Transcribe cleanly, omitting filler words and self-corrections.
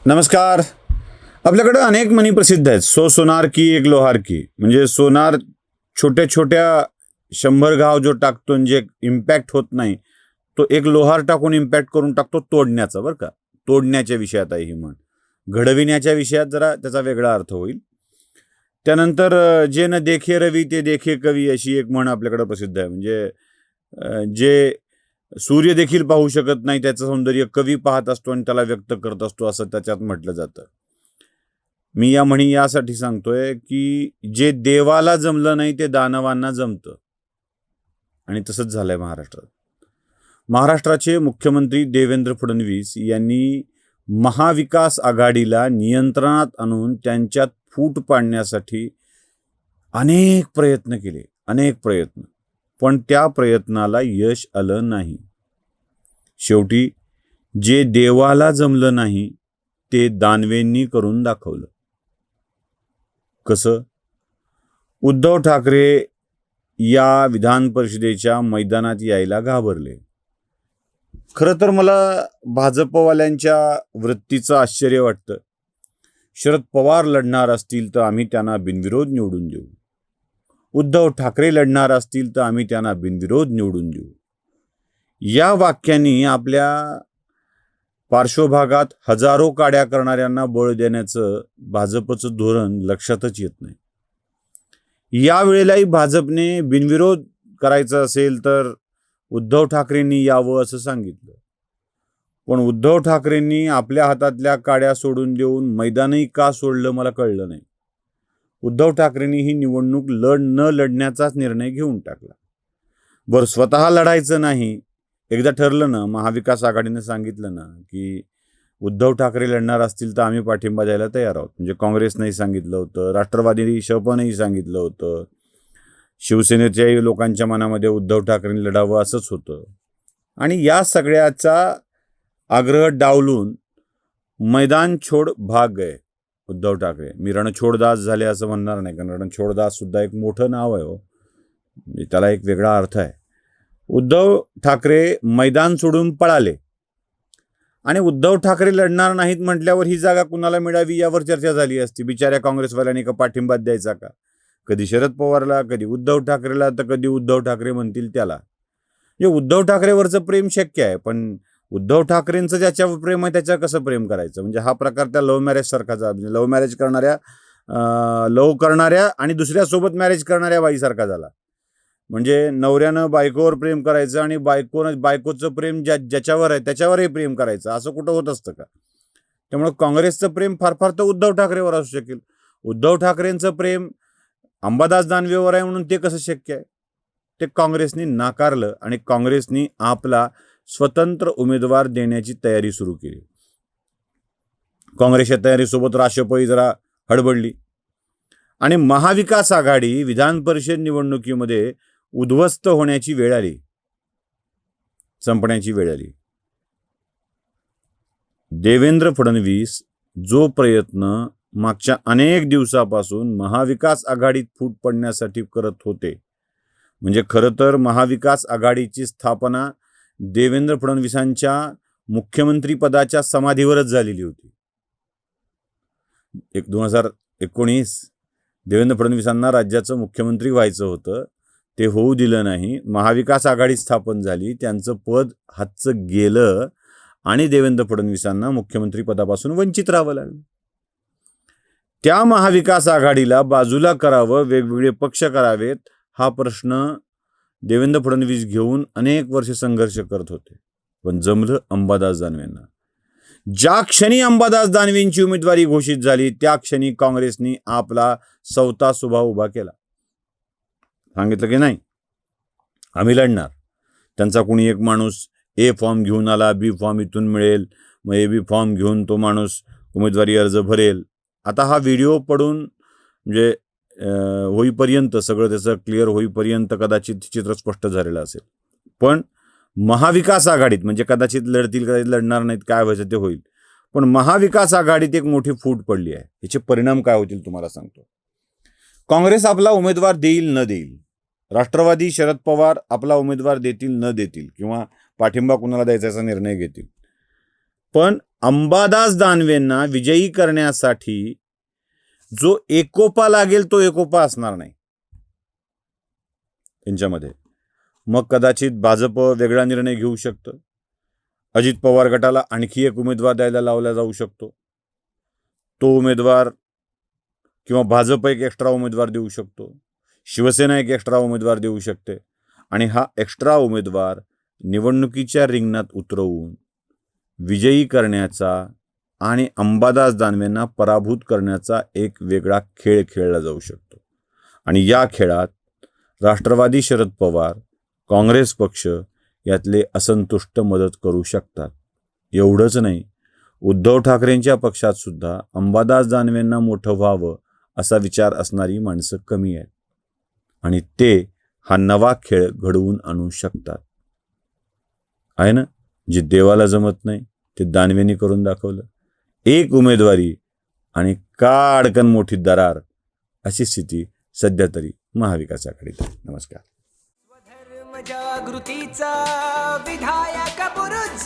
नमस्कार. आपल्याकडे अनेक म्हणी प्रसिद्ध आहेत. सोनार की एक लोहार की. म्हणजे सोनार छोट्या छोट्या 100 घाव जो टाकतो जे इम्पॅक्ट होत नाही, तो एक लोहार टाकून इम्पॅक्ट करून टाकतो तोडण्याचा. बरं का, तोडण्याच्या विषयात आहे ही म्हण. घडविण्याच्या विषयात जरा त्याचा वेगळा अर्थ होईल. त्यानंतर जे न देखे रवी ते देखे कवी अशी एक म्हण आपल्याकडे प्रसिद्ध आहे. म्हणजे जे सूर्य देखील पाहू शकत नाही त्याचं सौंदर्य कवी पाहत असतो आणि त्याला व्यक्त करत असतो, असं त्याच्यात म्हटलं जातं. मी या म्हणी यासाठी सांगतोय की जे देवाला जमलं नाही ते दानवांना जमतं, आणि तसंच झालंय महाराष्ट्रात. महाराष्ट्राचे मुख्यमंत्री देवेंद्र फडणवीस यांनी महाविकास आघाडीला नियंत्रणात आणून त्यांच्यात फूट पाडण्यासाठी अनेक प्रयत्न केले, अनेक प्रयत्न. पण त्या प्रयत्नाला यश आलं नाही. शेवटी जे देवाला जमलं नाही ते दानवेंनी करून दाखवलं. कसं? उद्धव ठाकरे या विधान परिषदेच्या मैदानात यायला घाबरले. खरं तर मला भाजपवाल्यांच्या वृत्तीचं आश्चर्य वाटतं. शरद पवार लढणार असतील तर आम्ही त्यांना बिनविरोध निवडून देऊ. उद्धव ठाकरे लढणार असतील तर आम्ही त्यांना बिनविरोध निवडून देऊ. या वाक्यांनी आपल्या पार्श्वभागात हजारो काड्या करणाऱ्यांना बळ देण्याचं भाजपचं धोरण लक्षातच येत नाही. यावेळेलाही भाजपने बिनविरोध करायचं असेल तर उद्धव ठाकरेंनी यावं असं सांगितलं. पण उद्धव ठाकरेंनी आपल्या हातातल्या काड्या सोडून देऊन मैदानही का सोडलं मला कळलं नाही. उद्धव ठाकरेंनी ही निवडणूक न लढण्याचाच निर्णय घेऊन टाकला. बरं, स्वतः लढायचं नाही. एकदा ठरलं ना, महाविकास आघाडीनं सांगितलं ना की उद्धव ठाकरे लढणार असतील तर आम्ही पाठिंबा द्यायला तयार आहोत. म्हणजे काँग्रेसनंही सांगितलं होतं, राष्ट्रवादी शपनही सांगितलं होतं, शिवसेनेच्याही लोकांच्या मनामध्ये उद्धव ठाकरेंनी लढावं असंच होतं. आणि या सगळ्याचा आग्रह डावलून मैदान छोड भाग गए उद्धव ठाकरे. मी रणछोडदास झाले असं म्हणणार नाही, कारण रणछोडदास सुद्धा एक मोठं नाव आहे हो, त्याला एक वेगळा अर्थ आहे. उद्धव ठाकरे मैदान सोडून पळाले. आणि उद्धव ठाकरे लढणार नाहीत म्हटल्यावर ही जागा कुणाला मिळावी यावर चर्चा झाली असती. बिचाऱ्या काँग्रेसवाल्यांनी का पाठिंबा द्यायचा का? कधी शरद पवारला, कधी उद्धव ठाकरेला, तर कधी उद्धव ठाकरे म्हणतील त्याला. म्हणजे उद्धव ठाकरेवरचं प्रेम शक्य आहे, पण उद्धव ठाकरेंचं ज्याच्यावर प्रेम आहे त्याच्यावर कसं प्रेम करायचं? म्हणजे हा प्रकार त्या लव्ह मॅरेज सारखाचा, म्हणजे लव्ह करणाऱ्या आणि दुसऱ्यासोबत मॅरेज करणाऱ्या बाईसारखा झाला. म्हणजे नवऱ्यानं बायकोवर प्रेम करायचं आणि बायकोचं प्रेम ज्याच्यावर आहे त्याच्यावरही प्रेम करायचं, असं कुठं होत असतं का? त्यामुळे काँग्रेसचं प्रेम फार फार तर उद्धव ठाकरेवर असू शकेल. उद्धव ठाकरेंचं प्रेम अंबादास दानवेवर आहे म्हणून ते कसं शक्य आहे? ते काँग्रेसनी नाकारलं आणि काँग्रेसनी आपला स्वतंत्र उमेदवार देण्याची तयारी सुरू केली. काँग्रेसच्या तयारीसोबत राष्ट्रपती जरा हडबडली आणि महाविकास आघाडी विधान परिषद निवडणुकीमध्ये उद्ध्वस्त होण्याची वेळ आली, संपण्याची वेळ आली. देवेंद्र फडणवीस जो प्रयत्न मागच्या अनेक दिवसापासून महाविकास आघाडीत फूट पडण्यासाठी करत होते, म्हणजे खरं तर महाविकास आघाडीची स्थापना देवेंद्र फडणवीसांच्या मुख्यमंत्री पदाच्या समाधीवरच झालेली होती. 2019 देवेंद्र फडणवीसांना राज्याचं मुख्यमंत्री व्हायचं होतं, ते होऊ दिलं नाही. महाविकास आघाडी स्थापन झाली, त्यांचं पद हातचं गेलं आणि देवेंद्र फडणवीसांना मुख्यमंत्री पदापासून वंचित राहावं लागलं. त्या महाविकास आघाडीला बाजूला करावं, वेगवेगळे पक्ष करावेत, हा प्रश्न देवेंद्र फडणवीस घेऊन अनेक वर्ष संघर्ष करत होते. पण जमलं अंबादास दानवेंना. ज्या क्षणी अंबादास दानवेंची उमेदवारी घोषित झाली त्या क्षणी काँग्रेसनी आपला सवता सुभा उभा केला. सांगितलं की नाही, आम्ही लढणार. त्यांचा कुणी एक माणूस ए फॉर्म घेऊन आला, बी फॉर्म इथून मिळेल, मग ए बी फॉर्म घेऊन तो माणूस उमेदवारी अर्ज भरेल. आता हा व्हिडिओ पडून म्हणजे होईपर्यंत, सगळं त्याचं क्लिअर होईपर्यंत कदाचित चित्र स्पष्ट झालेलं असेल. पण महाविकास आघाडीत म्हणजे कदाचित लढतील, कदाचित लढणार नाहीत, काय व्हायचं ते होईल. पण महाविकास आघाडीत एक मोठी फूट पडली आहे. याचे परिणाम काय होतील तुम्हाला सांगतो. काँग्रेस आपला उमेदवार देईल न देईल, राष्ट्रवादी शरद पवार आपला उमेदवार देतील न देतील, किंवा पाठिंबा कुणाला द्यायचा निर्णय घेतील, पण अंबादास दानवेंना विजयी करण्यासाठी जो एकोपा लागेल तो एकोपा असणार नाही त्यांच्यामध्ये. मग कदाचित भाजप वेगळा निर्णय घेऊ शकतं. अजित पवार गटाला आणखी एक उमेदवार द्यायला लावला जाऊ शकतो. तो उमेदवार किंवा भाजप एक एक्स्ट्रा उमेदवार देऊ शकतो. शिवसेना एक एक्स्ट्रा उमेदवार देऊ शकते. आणि हा एक्स्ट्रा उमेदवार निवडणुकीच्या रिंगणात उतरवून विजयी करण्याचा आणि अंबादास दानवेंना पराभूत करण्याचा एक वेगळा खेळ खेळला जाऊ शकतो. आणि या खेळात राष्ट्रवादी शरद पवार, काँग्रेस पक्ष यातले असंतुष्ट मदत करू शकतात. एवढंच नाही, उद्धव ठाकरेंच्या पक्षात सुद्धा अंबादास दानवेंना मोठं व्हावं असा विचार असणारी माणसं कमी आहेत. आणि ते हा नवा खेळ घडवून आणू शकतात. आहे ना, जे देवाला जमत नाही ते दानवेंनी करून दाखवलं. एक उमेदवारी आणि काडकन मोठी दरार अशी स्थिती सध्या तरी महाविकास आघाडीत आहे. नमस्कार. धर्म जागृतीचा विधायक बुरुज